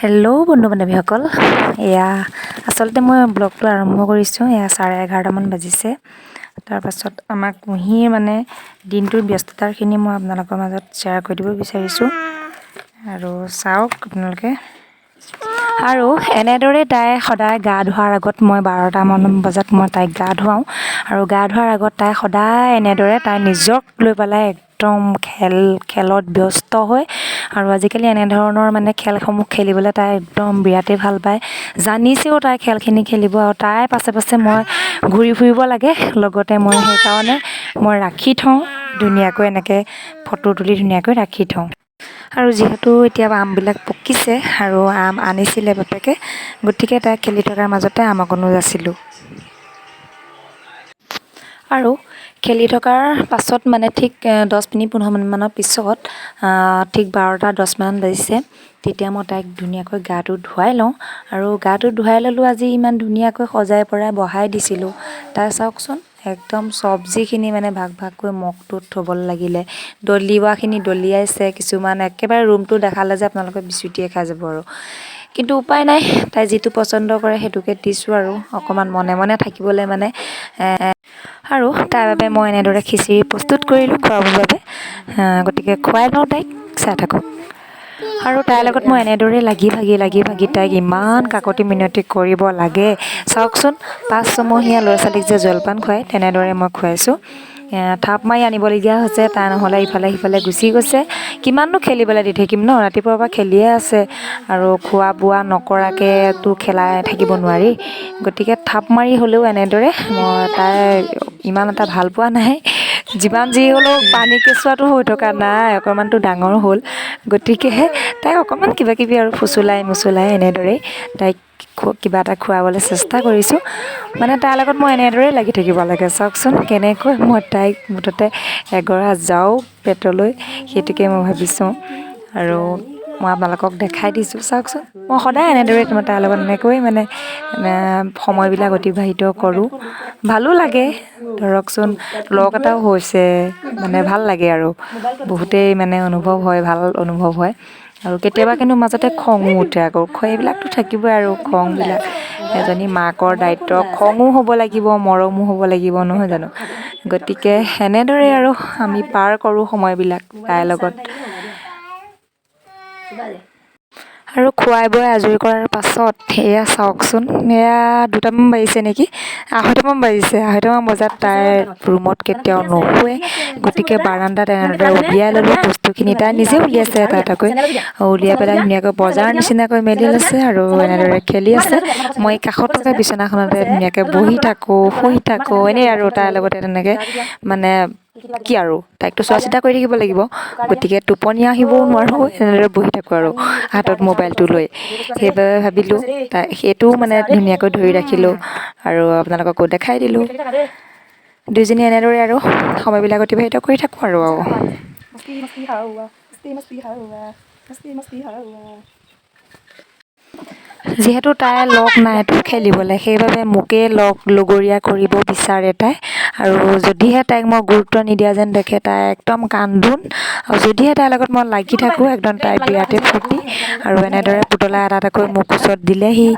Hello' বন্ধু বান্ধৱীসকল, এয়া আচলতে মই ব্লগটো আৰম্ভ কৰিছোঁ। এয়া 11:30মান বাজিছে। তাৰপাছত আমাৰ কুঁহিৰ দিনটোৰ ব্যস্ততাখিনি মই আপোনালোকৰ মাজত শ্বেয়াৰ কৰি দিব বিচাৰিছোঁ। আৰু চাওক আপোনালোকে। আৰু এনেদৰে তাই সদায় গা ধোৱাৰ আগত মই 12টামান বজাত মই তাইক গা ধুৱাওঁ। আৰু গা ধোৱাৰ আগত তাই সদায় এনেদৰে তাই নিজক লৈ পেলাই একদম খেলত ব্যস্ত হয়। আৰু আজিকালি এনেধৰণৰ খেলসমূহ খেলিবলৈ তাই একদম বিৰাটেই ভাল পায়। জানিছেও তাই খেলখিনি খেলিব, আৰু তাই পাছে পাছে মই ঘূৰি ফুৰিব লাগে। লগতে মই সেইকাৰণে মই ৰাখি থওঁ ধুনীয়াকৈ, এনেকৈ ফটো তুলি ধুনীয়াকৈ ৰাখি থওঁ। আৰু যিহেতু এতিয়া আমবিলাক পকিছে আৰু আম আনিছিলে বাপেকে, গতিকে তাই খেলি থকাৰ মাজতে আম অকণো যাচিলোঁ। আৰু খেলি থকাৰ পাছত ঠিক 10 মিনিট 15 মিনিটমানৰ পিছত ঠিক 12:10মান বাজিছে। তেতিয়া মই তাইক ধুনীয়াকৈ গাটো ধুৱাই লওঁ। আৰু গাটো ধুৱাই ল'লোঁ। আজি ইমান ধুনীয়াকৈ সজাই পৰাই বহাই দিছিলোঁ। তাই চাওকচোন, একদম চব্জিখিনি ভাগ ভাগকৈ মগটোত থ'বলৈ লাগিলে। দলিওৱাখিনি দলিয়াইছে, কিছুমান একেবাৰে ৰুমটো দেখালে যে আপোনালোকে বিচুটিয়ে খাই যাব। আৰু কিন্তু উপায় নাই, তাই যিটো পচন্দ কৰে সেইটোকে দিছোঁ। আৰু অকণমান মনে মনে থাকিবলৈ আৰু তাৰ বাবে মই এনেদৰে খিচিৰি প্ৰস্তুত কৰিলোঁ খোৱাবৰ বাবে। গতিকে খুৱাই লওঁ তাইক, চাই থাকক। আৰু তাইৰ লগত মই এনেদৰে লাগি ভাগি তাইক ইমান কাকতি মিনতি কৰিব লাগে। চাওকচোন, 5 ছমহীয়া ল'ৰা ছোৱালীক যে জলপান খুৱায়, তেনেদৰে মই খুৱাইছোঁ। থাপ মাৰি আনিবলগীয়া হৈছে, তাই নহ'লে ইফালে সিফালে গুচি গৈছে। কিমাননো খেলিবলৈ দি থাকিম ন, ৰাতিপুৱাৰ পৰা খেলিয়ে আছে। আৰু খোৱা বোৱা নকৰাকৈতো খেলাই থাকিব নোৱাৰি। গতিকে থাপ মাৰি হ'লেও এনেদৰে তাই ইমান এটা ভাল পোৱা নাই। যিমান যি হ'লেও পানী কেঁচুৱাটো হৈ থকা নাই, অকণমানতো ডাঙৰ হ'ল। গতিকে তাইক অকণমান কিবা কিবি আৰু ফুচুলাই মুচুলাই এনেদৰেই তাইক কিবা এটা খুৱাবলৈ চেষ্টা কৰিছোঁ। তাইৰ লগত মই এনেদৰেই লাগি থাকিব লাগে। চাওকচোন কেনেকৈ মই তাইক মুঠতে এগৰা যাওঁ পেটলৈ, সেইটোকে মই ভাবিছোঁ। আৰু মই আপোনালোকক দেখাই দিছোঁ, চাওকচোন। মই সদায় এনেদৰে তাইৰ লগত এনেকৈ সময়বিলাক অতিবাহিত কৰোঁ। ভালো লাগে ধৰকচোন, লগ এটাও হৈছে, ভাল লাগে। আৰু বহুতেই অনুভৱ হয়, ভাল অনুভৱ হয়। আৰু কেতিয়াবা কিন্তু মাজতে খঙো উঠে। আকৌ এইবিলাকতো থাকিবই, আৰু খংবিলাক এজনী মাকৰ দায়িত্ব। খঙো হ'ব লাগিব, মৰমো হ'ব লাগিব, নহয় জানো? গতিকে সেনেদৰে আৰু আমি পাৰ কৰোঁ সময়বিলাক তাইৰ লগত। আৰু খুৱাই বোৱাই আজৰি কৰাৰ পাছত এয়া চাওকচোন, এয়া 2টামান বাজিছে নেকি, 2:30মান বাজিছে। 2:30মান বজাত তাইৰ ৰুমত কেতিয়াও নুশুৱে। গতিকে বাৰান্দাত এনেদৰে উলিয়াই ল'লোঁ বস্তুখিনি। তাই নিজে উলিয়াইছে এটা এটাকৈ, উলিয়াই পেলাই ধুনীয়াকৈ বজাৰ নিচিনাকৈ মেলি লৈছে। আৰু এনেদৰে খেলি আছে। মই কাষত থকা বিচনাখনতে ধুনীয়াকৈ বহি থাকোঁ, শুই থাকোঁ, এনেই আৰু তাইৰ লগতে তেনেকৈ কি আৰু তাইকতো চোৱা চিতা কৰি থাকিব লাগিব। গতিকে টোপনি আহিবও নোৱাৰোঁ, এনেদৰে বহি থাকোঁ আৰু হাতত মোবাইলটো লৈ। সেইবাবে ভাবিলোঁ তাই সেইটোও ধুনীয়াকৈ ধৰি ৰাখিলোঁ। আৰু আপোনালোককো দেখাই দিলোঁ। দুইজনী এনেদৰে আৰু সময়বিলাক অতিবাহিত কৰি থাকোঁ আৰু যিহেতু তাই লগ নাইতো খেলিবলৈ, সেইবাবে মোকেই লগৰীয়া কৰিব বিচাৰে তাই। আৰু যদিহে তাইক মই গুৰুত্ব নিদিয়া যেন দেখে, তাই একদম কান্দোন। আৰু যদিহে তাইৰ লগত মই লাগি থাকোঁ, একদম তাই বিৰাটেই ফূৰ্তি। আৰু এনেদৰে পুতলা এটা এটাকৈ মোক কোচত দিলেহি,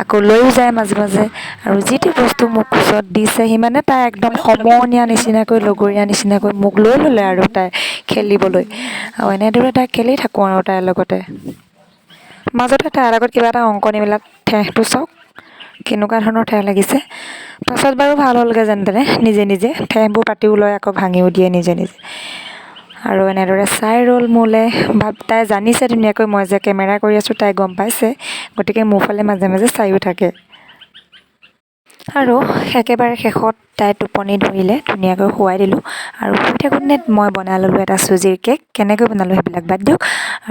আকৌ লৈও যায় মাজে মাজে। আৰু যিটো বস্তু মোক কোচত দিছে, তাই একদম সমনীয়া নিচিনাকৈ, লগৰীয়া নিচিনাকৈ মোক লৈ ল'লে আৰু তাই খেলিবলৈ। আৰু এনেদৰে তাই খেলি থাকোঁ আৰু তাইৰ লগতে। মাজতে তাইৰ লগত কিবা এটা অংকণিবিলাক ঠেহটো চাওক, কেনেকুৱা ধৰণৰ ঠেহ লাগিছে। পাছত বাৰু ভাল হ'লগৈ যেন তেনে, নিজে নিজে ঠেহবোৰ পাতিও লয়, আকৌ ভাঙিও দিয়ে নিজে নিজে। আৰু এনেদৰে চাই ৰ'ল মোলৈ। তাই জানিছে ধুনীয়াকৈ মই যে কেমেৰা কৰি আছোঁ, তাই গম পাইছে। গতিকে মোৰ ফালে মাজে মাজে চায়ো থাকে। আৰু একেবাৰে শেষত তাই টোপনি ধৰিলে, ধুনীয়াকৈ শুৱাই দিলোঁ। আৰু শুই থাকোঁতে মই বনাই ল'লোঁ এটা চুজিৰ কেক। কেনেকৈ বনালোঁ সেইবিলাক বাদ দিয়ক।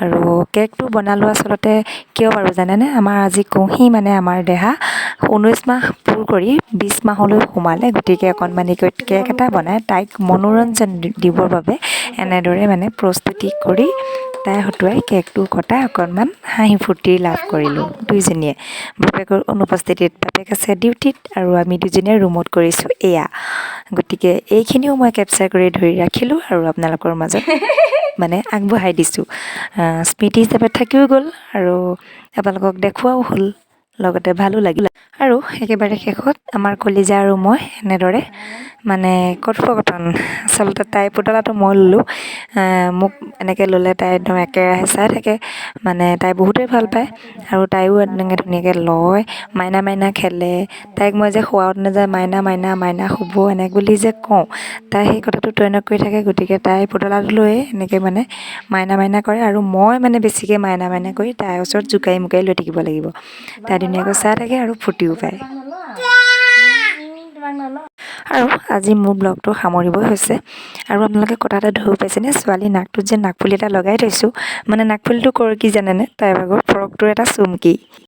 আৰু কেকটো বনালোঁ আচলতে কিয় বাৰু জানেনে? আমাৰ আজি কুঁহি আমাৰ দেহা 19 মাহ পূৰ কৰি 20 মাহলৈ সোমালে। গতিকে অকণমানিকৈ কেক এটা বনাই তাইক মনোৰঞ্জন দিবৰ বাবে এনেদৰে প্ৰস্তুতি কৰি তাই হতুৱাই কেকটো কটাই অকণমান হাঁহি ফূৰ্তি লাভ কৰিলোঁ দুইজনীয়ে। বাপেকৰ অনুপস্থিতিত, বাপেক আছে ডিউটিত আৰু আমি দুজনীয়ে ৰুমত কৰিছোঁ এয়া। গতিকে এইখিনিও মই কেপচাৰ কৰি ধৰি ৰাখিলোঁ আৰু আপোনালোকৰ মাজত মানে আগবঢ়াই দিছোঁ। স্মৃতি হিচাপে থাকিও গ'ল আৰু আপোনালোকক দেখুৱাও হ'ল, লগতে ভালো লাগিল। আৰু একেবাৰে শেষত আমাৰ কলিজা আৰু মই এনেদৰে মানে কথোপকথন, আচলতে তাই পুতলাটো মই ল'লোঁ। মোক এনেকৈ ল'লে তাই একদম একেৰাহে চাই থাকে, মানে তাই বহুতেই ভাল পায় আৰু তাইও এনেকৈ ধুনীয়াকৈ লয়, মাইনা মাইনা খেলে। তাইক মই যে শুৱাওত নাযায় মাইনা মাইনা মাইনা শুব এনেকৈ বুলি যে কওঁ, তাই সেই কথাটো ট্ৰেইনত কৰি থাকে। গতিকে তাই পুতলাটো লৈয়ে এনেকৈ মানে মাইনা মাইনা কৰে আৰু মই মানে বেছিকৈ মাইনা মাইনা কৰি তাইৰ ওচৰত জোকাৰি মোকাৰি লৈ থাকিব লাগিব। তাই ধুনীয়াকৈ চাই থাকে আৰু ফূৰ্তিও পায়। আৰু আজি মোৰ ব্লগটো সামৰিবই হৈছে। আৰু আপোনালোকে কথা এটা ধৰিব পাইছেনে, ছোৱালী নাকটোত যে নাকফুলি এটা লগাই থৈছোঁ, মানে নাকফুলিটো কৰ কি জানেনে, তাইৰ ভাগৰ ফ্ৰকটোৰ এটা চুমকি।